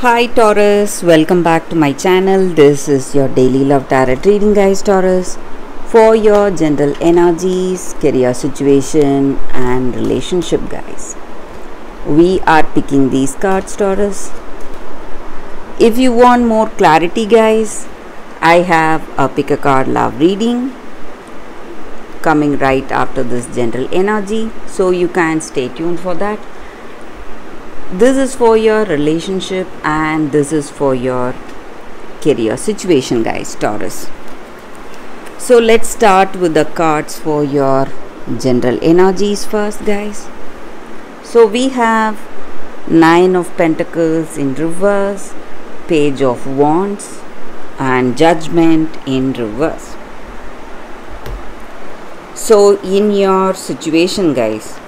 Hi Taurus, welcome back to my channel. This is your daily love tarot reading, guys. Taurus, for your general energies, career situation and relationship, guys. We are picking these cards, Taurus. If you want more clarity, guys, I have a pick a card love reading coming right after this general energy, so you can stay tuned for that. This is for your relationship and this is for your career situation, guys, Taurus. So let's start with the cards for your general energies first, guys. So we have Nine of Pentacles in reverse, Page of Wands and Judgment in reverse. So in your situation, guys,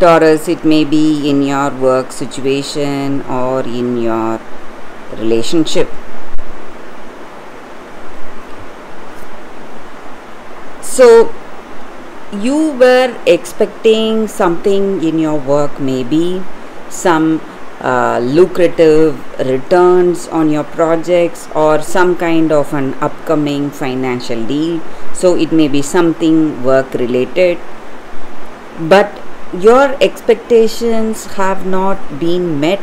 Taurus, it may be in your work situation or in your relationship. So you were expecting something in your work, maybe some lucrative returns on your projects or some kind of an upcoming financial deal. So it may be something work related, but your expectations have not been met.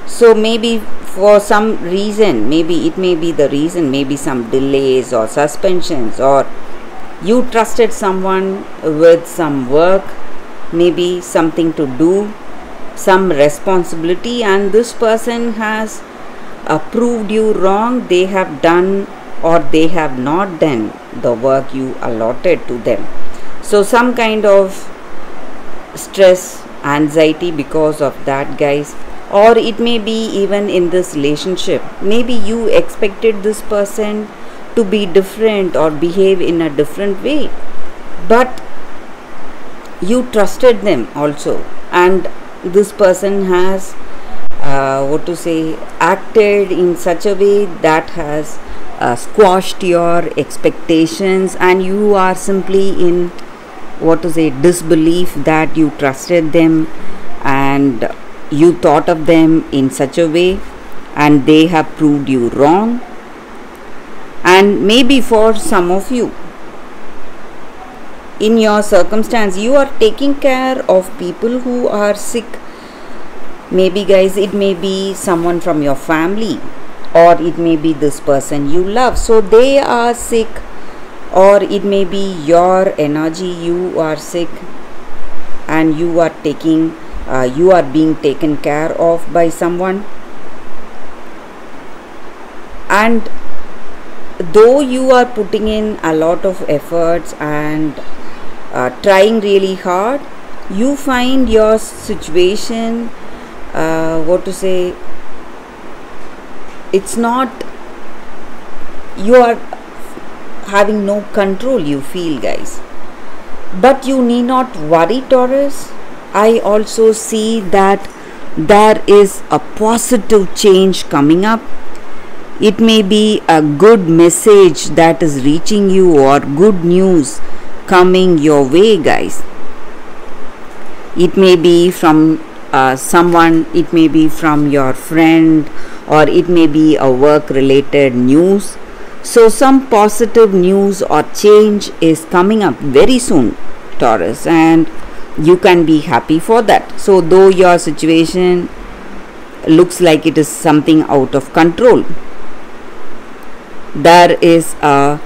So maybe for some reason, maybe it may be the reason, maybe some delays or suspensions, or you trusted someone with some work, maybe something to do, some responsibility, and this person has proved you wrong. They have done or they have not done the work you allotted to them. So some kind of stress, anxiety because of that, guys. Or it may be even in this relationship, maybe you expected this person to be different or behave in a different way, but you trusted them also, and this person has acted in such a way that has squashed your expectations, and you are simply in disbelief that you trusted them and you thought of them in such a way, and they have proved you wrong. And maybe for some of you, in your circumstance, you are taking care of people who are sick. Maybe, guys, it may be someone from your family, or it may be this person you love, so they are sick, or it may be your energy, you are sick and you are being taken care of by someone. And though you are putting in a lot of efforts and trying really hard, you find your situation it's not, you are having no control, you feel, guys. But you need not worry, Taurus. I also see that there is a positive change coming up. It may be a good message that is reaching you or good news coming your way, guys. It may be from someone, it may be from your friend, or it may be a work related news. So some positive news or change is coming up very soon, Taurus, and you can be happy for that. So though your situation looks like it is something out of control, there is a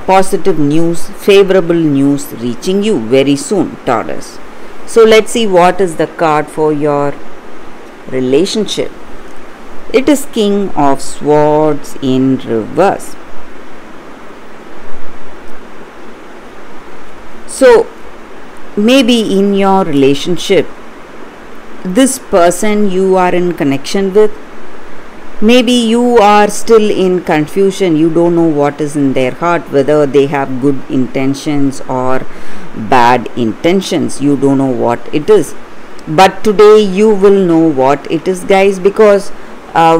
positive news, favorable news reaching you very soon, Taurus. So let's see what is the card for your relationship. It is King of Swords in reverse. So maybe in your relationship, this person you are in connection with, maybe you are still in confusion. You don't know what is in their heart, whether they have good intentions or bad intentions. You don't know what it is. But today you will know what it is, guys, because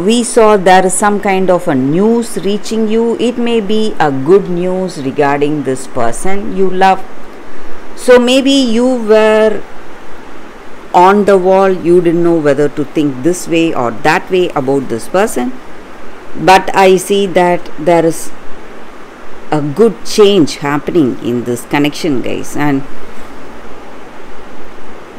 we saw there is some kind of a news reaching you. It may be a good news regarding this person you love. So maybe you were on the wall. You didn't know whether to think this way or that way about this person. But I see that there is a good change happening in this connection, guys, and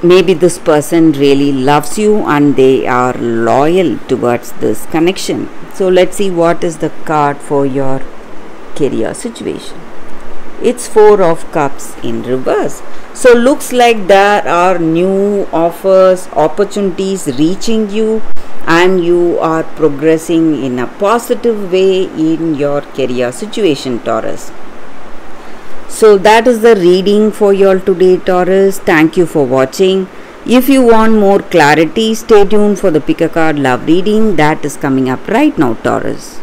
maybe this person really loves you and they are loyal towards this connection. So let's see what is the card for your career situation. It's Four of Cups in reverse. So looks like there are new offers, opportunities reaching you, and you are progressing in a positive way in your career situation, Taurus. So that is the reading for you all today, Taurus. Thank you for watching. If you want more clarity, stay tuned for the pick a card love reading that is coming up right now, Taurus.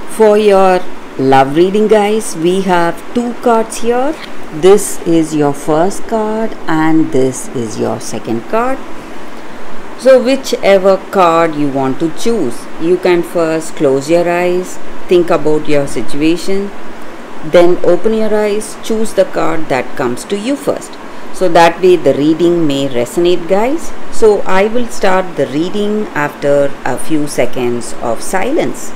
For your love reading, guys, we have two cards here. This is your first card and this is your second card. So whichever card you want to choose, you can first close your eyes, think about your situation, then open your eyes, choose the card that comes to you first. So that way the reading may resonate, guys. So I will start the reading after a few seconds of silence.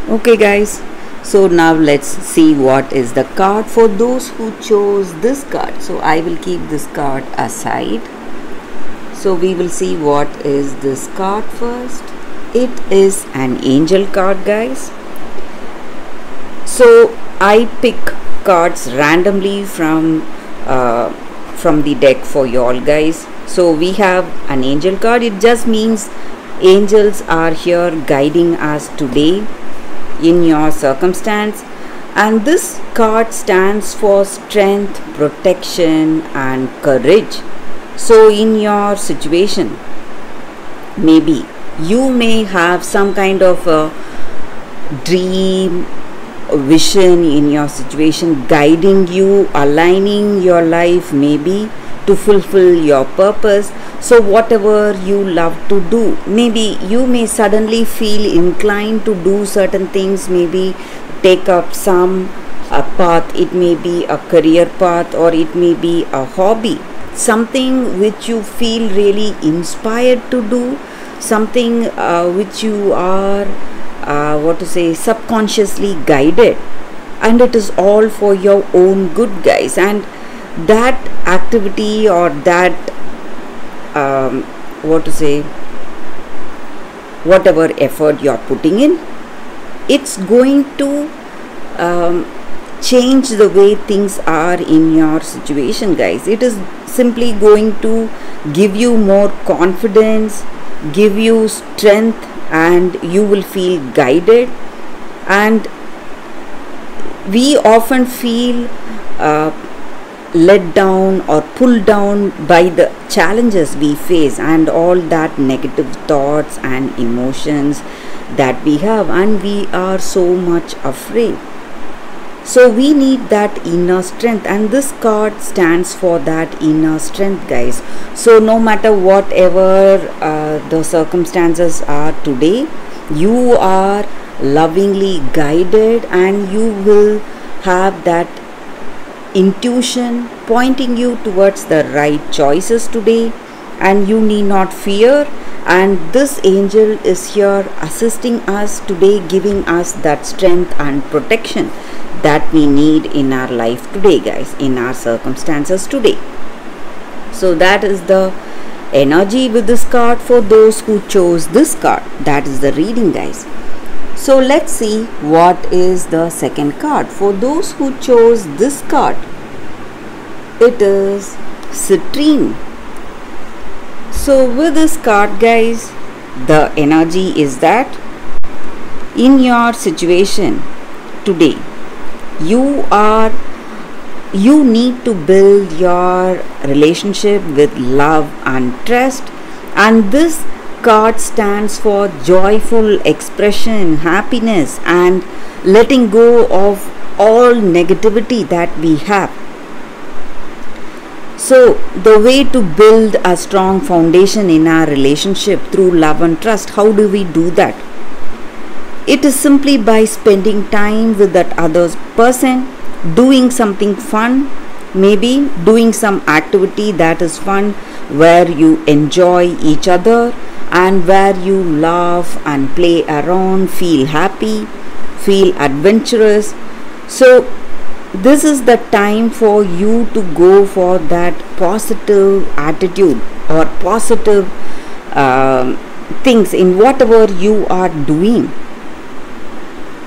Okay, guys, so now let's see what is the card for those who chose this card. So I will keep this card aside. So we will see what is this card first. It is an angel card, guys. So I pick cards randomly from the deck for you all, guys. So we have an angel card. It just means angels are here guiding us today in your circumstance, and this card stands for strength, protection and courage. So in your situation, maybe you may have some kind of a dream, vision in your situation guiding you, aligning your life maybe to fulfill your purpose. So whatever you love to do, maybe you may suddenly feel inclined to do certain things, maybe take up some path. It may be a career path or it may be a hobby, something which you feel really inspired to do, something which you are subconsciously guided, and it is all for your own good, guys. And that activity or that whatever effort you're putting in, it's going to change the way things are in your situation, guys. It is simply going to give you more confidence, give you strength, and you will feel guided. And we often feel let down or pulled down by the challenges we face and all that negative thoughts and emotions that we have, and we are so much afraid. So we need that inner strength, and this card stands for that inner strength, guys. So no matter whatever the circumstances are today, you are lovingly guided and you will have that intuition pointing you towards the right choices today, and you need not fear. And this angel is here assisting us today, giving us that strength and protection that we need in our life today, guys, in our circumstances today. So that is the energy with this card for those who chose this card. That is the reading, guys. So let's see what is the second card for those who chose this card. It is Citrine. So with this card, guys, the energy is that in your situation today, you need to build your relationship with love and trust, and this card stands for joyful expression, happiness, and letting go of all negativity that we have. So the way to build a strong foundation in our relationship through love and trust, how do we do that? It is simply by spending time with that other person, doing something fun, maybe doing some activity that is fun, where you enjoy each other and where you laugh and play around, feel happy, feel adventurous. So this is the time for you to go for that positive attitude or positive things in whatever you are doing.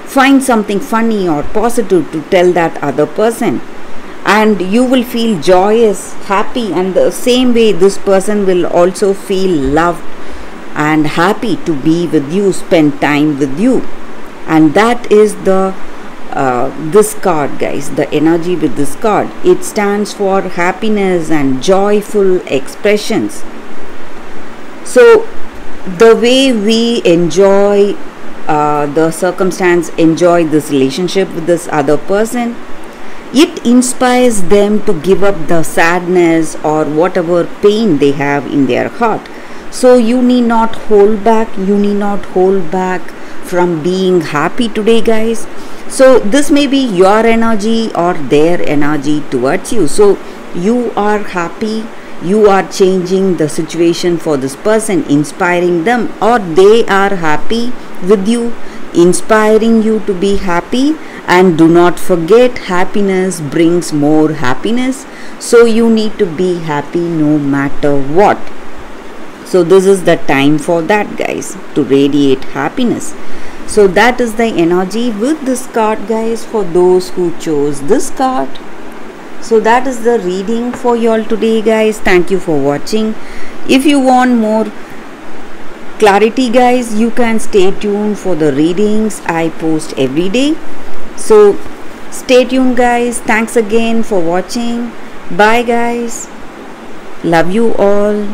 Find something funny or positive to tell that other person, and you will feel joyous, happy, and the same way this person will also feel loved and happy to be with you, spend time with you. And that is the this card, guys, the energy with this card. It stands for happiness and joyful expressions. So the way we enjoy the circumstance, enjoy this relationship with this other person, it inspires them to give up the sadness or whatever pain they have in their heart. So you need not hold back, you need not hold back from being happy today, guys. So this may be your energy or their energy towards you. So you are happy, you are changing the situation for this person, inspiring them, or they are happy with you, inspiring you to be happy. And do not forget, happiness brings more happiness. So you need to be happy no matter what. So this is the time for that, guys, to radiate happiness. So that is the energy with this card, guys, for those who chose this card. So that is the reading for you all today, guys. Thank you for watching. If you want more clarity, guys, you can stay tuned for the readings I post every day. So stay tuned, guys. Thanks again for watching. Bye, guys. Love you all.